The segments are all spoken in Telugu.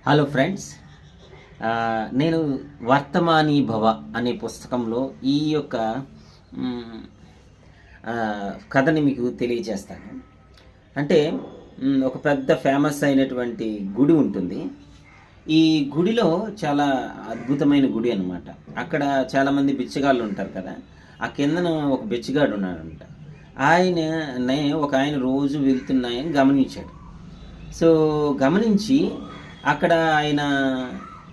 హలో ఫ్రెండ్స్, నేను వర్తమాని భవ అనే పుస్తకంలో ఈ యొక్క మ్, ఆ, కథని మీకు తెలియజేస్తాను. అంటే ఒక పెద్ద ఫేమస్ అయినటువంటి గుడి ఉంటుంది. ఈ గుడిలో చాలా అద్భుతమైన గుడి అన్నమాట. అక్కడ చాలామంది బిచ్చగాళ్ళు ఉంటారు కదా. ఆ కిందన ఒక బిచ్చగాడు ఉన్నాడంట. ఒక ఆయన రోజు వెళ్తున్నాయని గమనించాడు. సో గమనించి అక్కడ ఆయన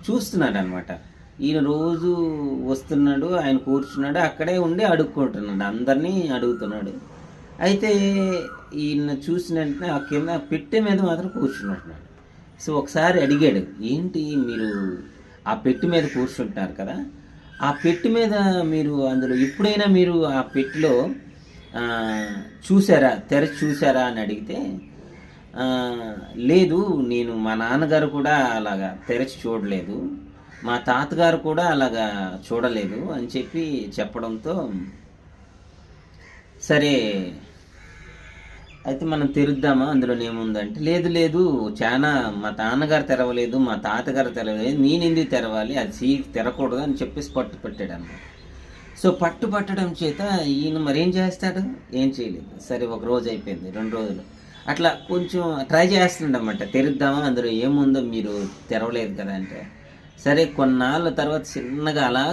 చూస్తున్నాడు అనమాట. ఈయన రోజు వస్తున్నాడు, ఆయన కూర్చున్నాడు, అక్కడే ఉండి అడుక్కుంటున్నాడు, అందరినీ అడుగుతున్నాడు. అయితే ఈయన చూసిన వెంటనే ఆ కింద పెట్టె మీద మాత్రం కూర్చున్నట్టున్నాడు. సో ఒకసారి అడిగాడు, ఏంటి మీరు ఆ పెట్టె మీద కూర్చుంటున్నారు కదా, ఆ పెట్టె మీద మీరు అందులో ఎప్పుడైనా మీరు ఆ పెట్టెలో చూసారా, తెరచి చూసారా అని అడిగితే, "ఆ, లేదు, నేను మా నాన్నగారు కూడా అలాగా తెరచి చూడలేదు, మా తాతగారు కూడా అలాగా చూడలేదు" అని చెప్పడంతో, సరే అయితే మనం తెరుద్దామా, అందులో ఏముందంటే, లేదు లేదు, చాలా మా నాన్నగారు తెరవలేదు, మా తాతగారు తెరవలేదు, నేను ఎందుకు తెరవాలి, అది తెరకూడదు అని చెప్పేసి పట్టాడు అన్నమాట. సో పట్టడం చేత ఈయన మరేం చేస్తాడు, ఏం చేయలేదు. సరే, ఒక రోజు అయిపోయింది, 2 రోజులు అట్లా కొంచెం ట్రై చేస్తుండ అన్నమాట, తెరుద్దామా, అందులో ఏముందో మీరు తెరవలేదు కదా అంటే. సరే, కొన్నాళ్ళ తర్వాత చిన్నగా అలా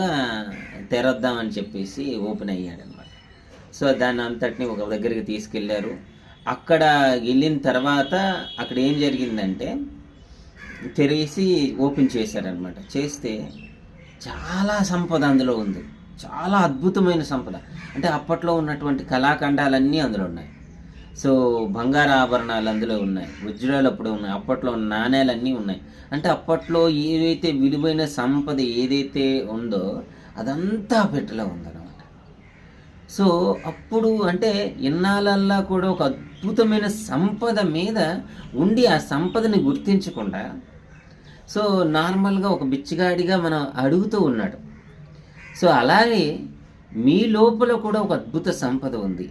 తెరద్దామని చెప్పేసి ఓపెన్ అయ్యాడనమాట. సో దాన్ని అంతటిని ఒక దగ్గరికి తీసుకెళ్ళారు. అక్కడ వెళ్ళిన తర్వాత అక్కడ ఏం జరిగిందంటే, తెరేసి ఓపెన్ చేశారనమాట. చేస్తే చాలా సంపద అందులో ఉంది, చాలా అద్భుతమైన సంపద. అంటే అప్పట్లో ఉన్నటువంటి కళాఖండాలన్నీ అందులో ఉన్నాయి. సో బంగారు ఆభరణాలు అందులో ఉన్నాయి, వజ్రాలు అప్పుడు ఉన్నాయి, అప్పట్లో నాణేలన్నీ ఉన్నాయి. అంటే అప్పట్లో ఏదైతే విలువైన సంపద ఏదైతే ఉందో అదంతా పెట్టెలో ఉందన్నమాట. సో అప్పుడు అంటే ఇన్నాళ్ళల్లా కూడా ఒక అద్భుతమైన సంపద మీద ఉండి ఆ సంపదని గుర్తించకుండా, సో నార్మల్గా ఒక బిచ్చగాడిగా మనం అడుగుతూ ఉన్నాడు. సో అలాగే మీ లోపల కూడా ఒక అద్భుత సంపద ఉంది.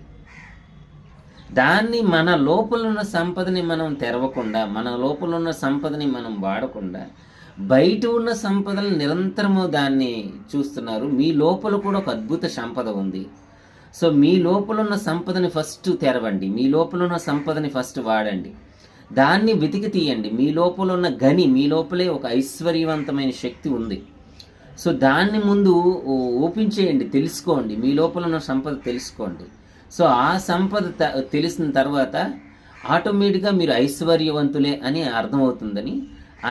దాన్ని మన లోపల ఉన్న సంపదని మనం తెరవకుండా, మన లోపల ఉన్న సంపదని మనం వాడకుండా, బయట ఉన్న సంపదలు నిరంతరము దాన్ని చూస్తున్నారు. మీ లోపల కూడా ఒక అద్భుత సంపద ఉంది. సో మీ లోపల ఉన్న సంపదని ఫస్ట్ తెరవండి, మీ లోపల ఉన్న సంపదని ఫస్ట్ వాడండి, దాన్ని వెతికి తీయండి. మీ లోపల ఉన్న గని, మీ లోపలే ఒక ఐశ్వర్యవంతమైన శక్తి ఉంది. సో దాన్ని ముందు ఓపెన్ చేయండి, తెలుసుకోండి, మీ లోపల ఉన్న సంపద తెలుసుకోండి. సో ఆ సంపద తెలిసిన తర్వాత ఆటోమేటిక్గా మీరు ఐశ్వర్యవంతులే అని అర్థమవుతుందని